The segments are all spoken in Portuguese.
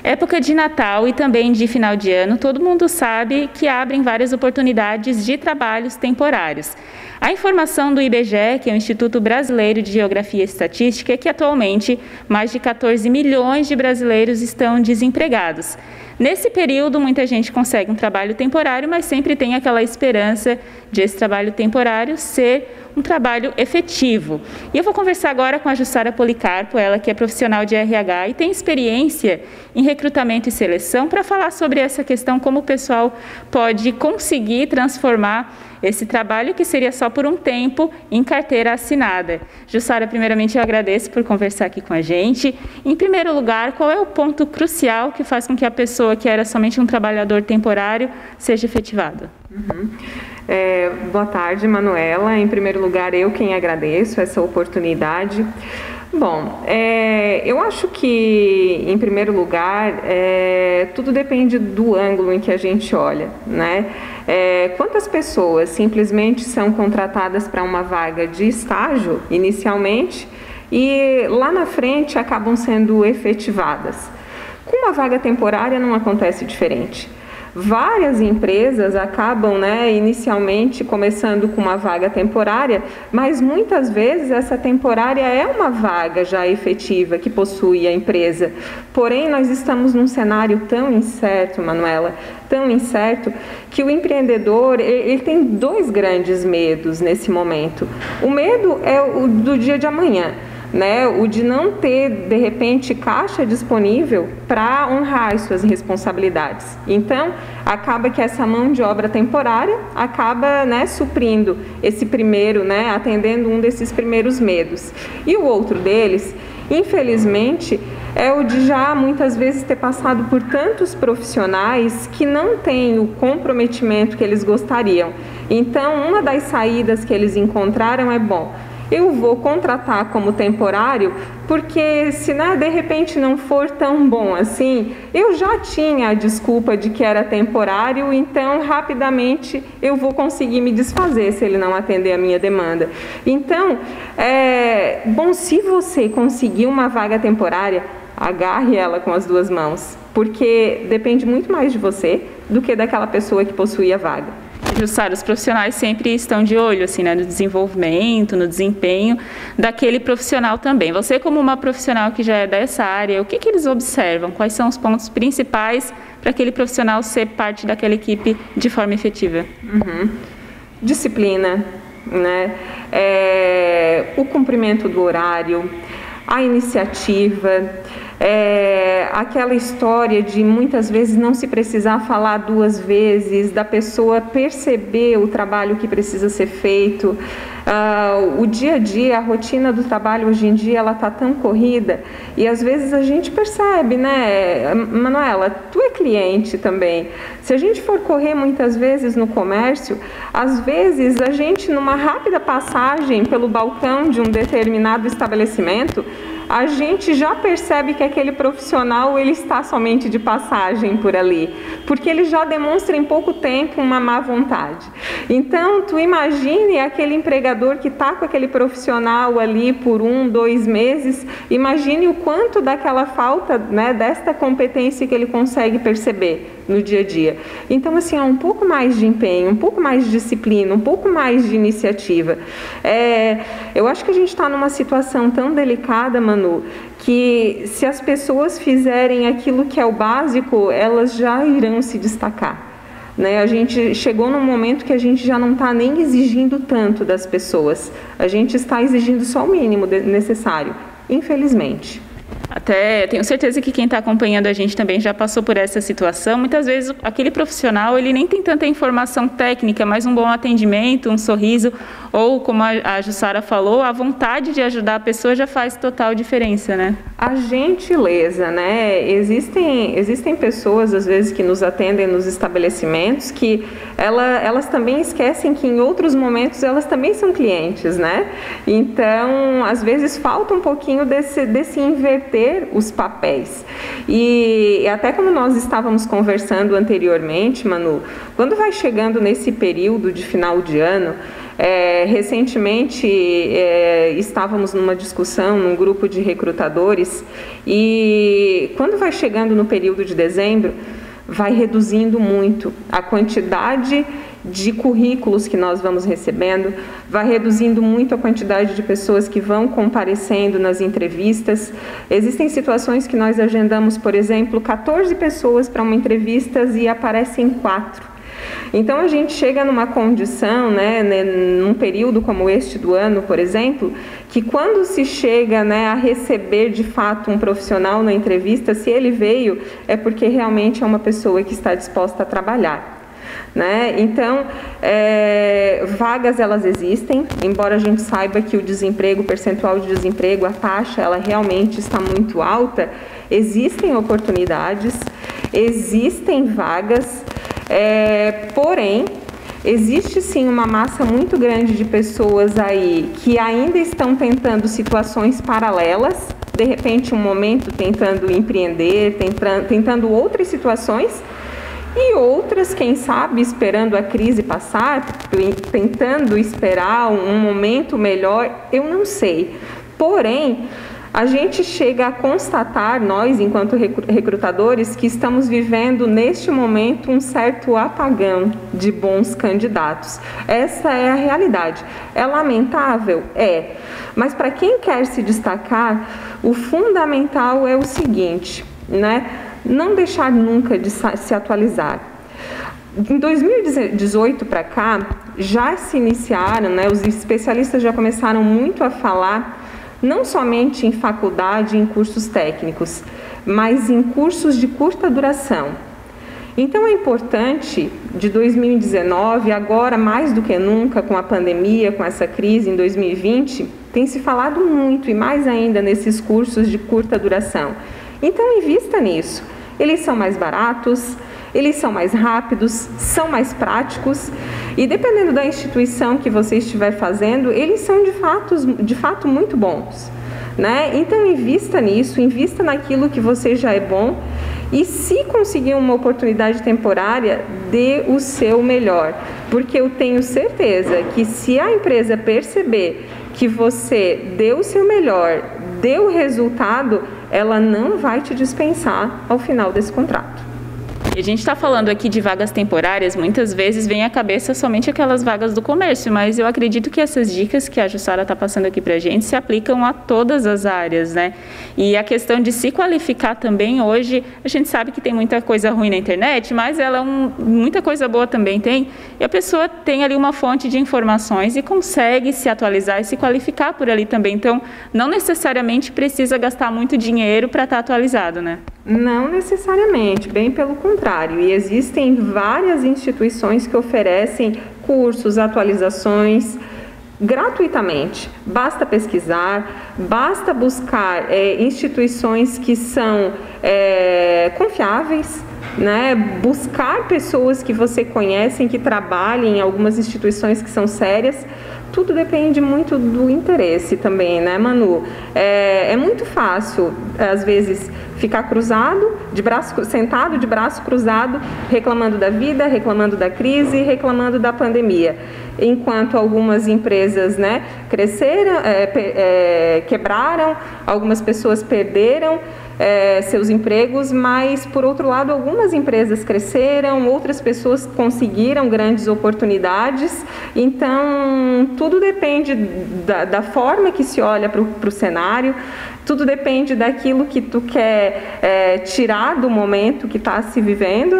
Época de Natal e também de final de ano, todo mundo sabe que abrem várias oportunidades de trabalhos temporários. A informação do IBGE, que é o Instituto Brasileiro de Geografia e Estatística, é que atualmente mais de 14 milhões de brasileiros estão desempregados. Nesse período, muita gente consegue um trabalho temporário, mas sempre tem aquela esperança de esse trabalho temporário ser um trabalho efetivo. E eu vou conversar agora com a Jussara Policarpo, ela que é profissional de RH e tem experiência em recrutamento e seleção, para falar sobre essa questão, como o pessoal pode conseguir transformar esse trabalho, que seria só por um tempo, em carteira assinada. Jussara, primeiramente eu agradeço por conversar aqui com a gente. Em primeiro lugar, qual é o ponto crucial que faz com que a pessoa que era somente um trabalhador temporário seja efetivada? Boa tarde, Manuela. Em primeiro lugar, eu quem agradeço essa oportunidade. Bom, eu acho que, em primeiro lugar, tudo depende do ângulo em que a gente olha, né? Quantas pessoas simplesmente são contratadas para uma vaga de estágio, inicialmente, e lá na frente acabam sendo efetivadas? Com uma vaga temporária não acontece diferente. Várias empresas acabam, inicialmente começando com uma vaga temporária, mas muitas vezes essa temporária é uma vaga já efetiva que possui a empresa. Porém, nós estamos num cenário tão incerto, Manuela, tão incerto, que o empreendedor ele tem dois grandes medos nesse momento. O medo é o do dia de amanhã, o de não ter, de repente, caixa disponível para honrar as suas responsabilidades. Então, acaba que essa mão de obra temporária acaba, suprindo esse primeiro, atendendo um desses primeiros medos. E o outro deles, infelizmente, é o de já muitas vezes ter passado por tantos profissionais que não têm o comprometimento que eles gostariam. Então, uma das saídas que eles encontraram é, eu vou contratar como temporário, porque se de repente não for tão bom assim, eu já tinha a desculpa de que era temporário, então rapidamente eu vou conseguir me desfazer se ele não atender a minha demanda. Então, se você conseguir uma vaga temporária, agarre ela com as duas mãos, porque depende muito mais de você do que daquela pessoa que possui a vaga. Jussara, os profissionais sempre estão de olho no desenvolvimento, no desempenho daquele profissional também. Você, como uma profissional que já é dessa área, o que eles observam? Quais são os pontos principais para aquele profissional ser parte daquela equipe de forma efetiva? Disciplina, o cumprimento do horário, a iniciativa, aquela história de muitas vezes não se precisar falar duas vezes, da pessoa perceber o trabalho que precisa ser feito. O dia a dia, a rotina do trabalho hoje em dia, ela está tão corrida e às vezes a gente percebe, Manuela, tu é cliente também. Se a gente for correr muitas vezes no comércio, às vezes a gente, numa rápida passagem pelo balcão de um determinado estabelecimento, a gente já percebe que aquele profissional ele está somente de passagem por ali, porque ele já demonstra em pouco tempo uma má vontade. Então, tu imagine aquele empregador que está com aquele profissional ali por 1, 2 meses, imagine o quanto daquela falta, desta competência que ele consegue perceber no dia a dia. Então, assim, um pouco mais de empenho, um pouco mais de disciplina, um pouco mais de iniciativa. Eu acho que a gente está numa situação tão delicada, Manu, que se as pessoas fizerem aquilo que é o básico, elas já irão se destacar. A gente chegou num momento que a gente já não está nem exigindo tanto das pessoas. A gente está exigindo só o mínimo necessário, infelizmente. Até tenho certeza que quem está acompanhando a gente também já passou por essa situação. Muitas vezes aquele profissional ele nem tem tanta informação técnica, mas um bom atendimento, um sorriso, ou como a Jussara falou, a vontade de ajudar a pessoa já faz total diferença, A gentileza, Existem pessoas, às vezes, que nos atendem nos estabelecimentos que elas também esquecem que em outros momentos elas também são clientes, Então, às vezes falta um pouquinho desse inverter inverter os papéis. E até como nós estávamos conversando anteriormente, Manu, quando vai chegando nesse período de final de ano, recentemente estávamos numa discussão num grupo de recrutadores e quando vai chegando no período de dezembro, vai reduzindo muito a quantidade de currículos que nós vamos recebendo, vai reduzindo muito a quantidade de pessoas que vão comparecendo nas entrevistas. Existem situações que nós agendamos, por exemplo, 14 pessoas para uma entrevista e aparecem 4. Então, a gente chega numa condição, num período como este do ano, por exemplo, que quando se chega, a receber de fato um profissional na entrevista, se ele veio, é porque realmente é uma pessoa que está disposta a trabalhar. Então, vagas elas existem, embora a gente saiba que o desemprego, o percentual de desemprego, a taxa, ela realmente está muito alta, existem oportunidades, existem vagas, porém, existe sim uma massa muito grande de pessoas aí que ainda estão tentando situações paralelas, de repente um momento tentando empreender, tentando outras situações, e outras, quem sabe, esperando a crise passar, tentando esperar um momento melhor, eu não sei. Porém, a gente chega a constatar, nós, enquanto recrutadores, que estamos vivendo, neste momento, um certo apagão de bons candidatos. Essa é a realidade. É lamentável? É. Mas para quem quer se destacar, o fundamental é o seguinte, não deixar nunca de se atualizar. Em 2018 para cá, já se iniciaram, os especialistas já começaram muito a falar, não somente em faculdade, em cursos técnicos, mas em cursos de curta duração. Então é importante, de 2019, agora mais do que nunca, com a pandemia, com essa crise em 2020, tem se falado muito, e mais ainda nesses cursos de curta duração. Então invista nisso. Eles são mais baratos, eles são mais rápidos, são mais práticos e dependendo da instituição que você estiver fazendo, eles são de fato muito bons. Então invista nisso, invista naquilo que você já é bom e se conseguir uma oportunidade temporária, dê o seu melhor. Porque eu tenho certeza que se a empresa perceber que você deu o seu melhor, deu o resultado, ela não vai te dispensar ao final desse contrato. A gente está falando aqui de vagas temporárias, muitas vezes vem à cabeça somente aquelas vagas do comércio, mas eu acredito que essas dicas que a Jussara está passando aqui para a gente se aplicam a todas as áreas, E a questão de se qualificar também, hoje, a gente sabe que tem muita coisa ruim na internet, mas muita coisa boa também tem, e a pessoa tem ali uma fonte de informações e consegue se atualizar e se qualificar por ali também, então não necessariamente precisa gastar muito dinheiro para estar atualizado, Não necessariamente, bem pelo contrário. E existem várias instituições que oferecem cursos, atualizações gratuitamente. Basta pesquisar, basta buscar instituições que são confiáveis, buscar pessoas que você conhece, que trabalhem em algumas instituições que são sérias. Tudo depende muito do interesse também, Manu? É muito fácil, às vezes, ficar sentado de braço cruzado, reclamando da vida, reclamando da crise, reclamando da pandemia. Enquanto algumas empresas cresceram, quebraram, algumas pessoas perderam seus empregos, mas, por outro lado, algumas empresas cresceram, outras pessoas conseguiram grandes oportunidades. Então, tudo depende da forma que se olha para o cenário, tudo depende daquilo que tu quer tirar do momento que está se vivendo,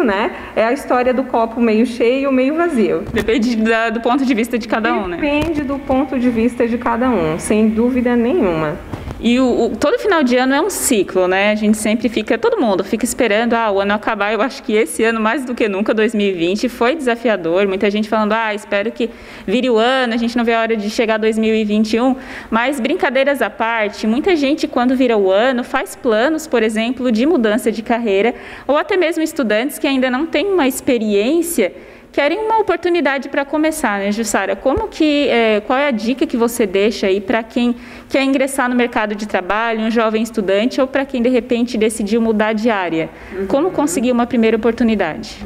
É a história do copo meio cheio ou meio vazio. Depende do ponto de vista de cada um, Depende do ponto de vista de cada um, sem dúvida nenhuma. E todo final de ano é um ciclo, A gente sempre todo mundo fica esperando o ano acabar. Eu acho que esse ano, mais do que nunca, 2020, foi desafiador. Muita gente falando, espero que vire o ano, a gente não vê a hora de chegar 2021. Mas, brincadeiras à parte, muita gente, quando vira o ano, faz planos, por exemplo, de mudança de carreira, ou até mesmo estudantes que ainda não têm uma experiência, querem uma oportunidade para começar, né, Jussara? Qual é a dica que você deixa aí para quem quer ingressar no mercado de trabalho, um jovem estudante, ou para quem de repente decidiu mudar de área? Como conseguir uma primeira oportunidade?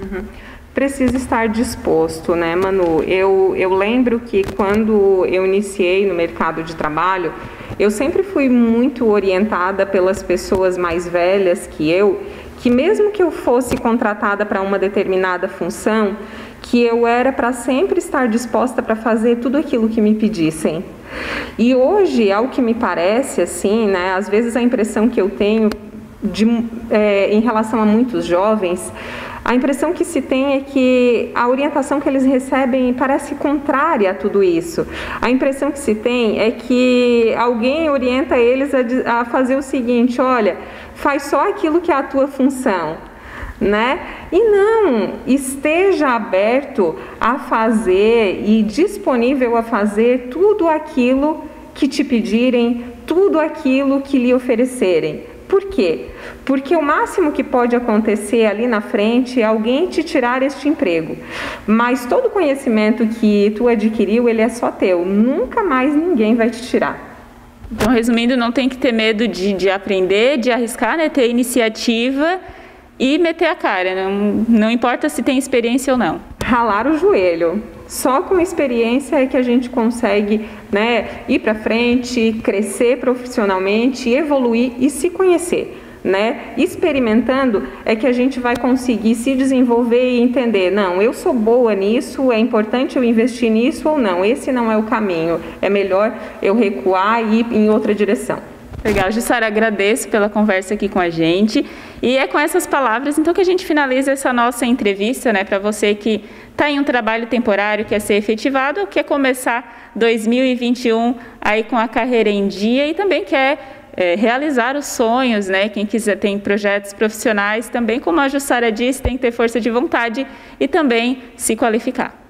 Precisa estar disposto, né, Manu? Eu lembro que quando eu iniciei no mercado de trabalho, eu sempre fui muito orientada pelas pessoas mais velhas que mesmo que eu fosse contratada para uma determinada função, que eu era para sempre estar disposta para fazer tudo aquilo que me pedissem. E hoje, ao que me parece, assim, né, às vezes a impressão que eu tenho em relação a muitos jovens, a impressão que se tem é que a orientação que eles recebem parece contrária a tudo isso. A impressão que se tem é que alguém orienta eles a fazer o seguinte: olha, faz só aquilo que é a tua função, né? E não, esteja aberto a fazer e disponível a fazer tudo aquilo que te pedirem, tudo aquilo que lhe oferecerem. Por quê? Porque o máximo que pode acontecer ali na frente é alguém te tirar este emprego. Mas todo o conhecimento que tu adquiriu, ele é só teu. Nunca mais ninguém vai te tirar. Então, resumindo, não tem que ter medo de aprender, de arriscar, né? Ter iniciativa e meter a cara. Não importa se tem experiência ou não. Ralar o joelho. Só com experiência é que a gente consegue, né, ir para frente, crescer profissionalmente, evoluir e se conhecer, né? Experimentando é que a gente vai conseguir se desenvolver e entender, não, eu sou boa nisso, é importante eu investir nisso ou não, esse não é o caminho, é melhor eu recuar e ir em outra direção. Legal, Jussara, agradeço pela conversa aqui com a gente. E é com essas palavras, então, que a gente finaliza essa nossa entrevista, né, para você que está em um trabalho temporário, quer ser efetivado, ou quer começar 2021 aí com a carreira em dia e também quer realizar os sonhos, né? Quem quiser, tem projetos profissionais também, como a Jussara disse, tem que ter força de vontade e também se qualificar.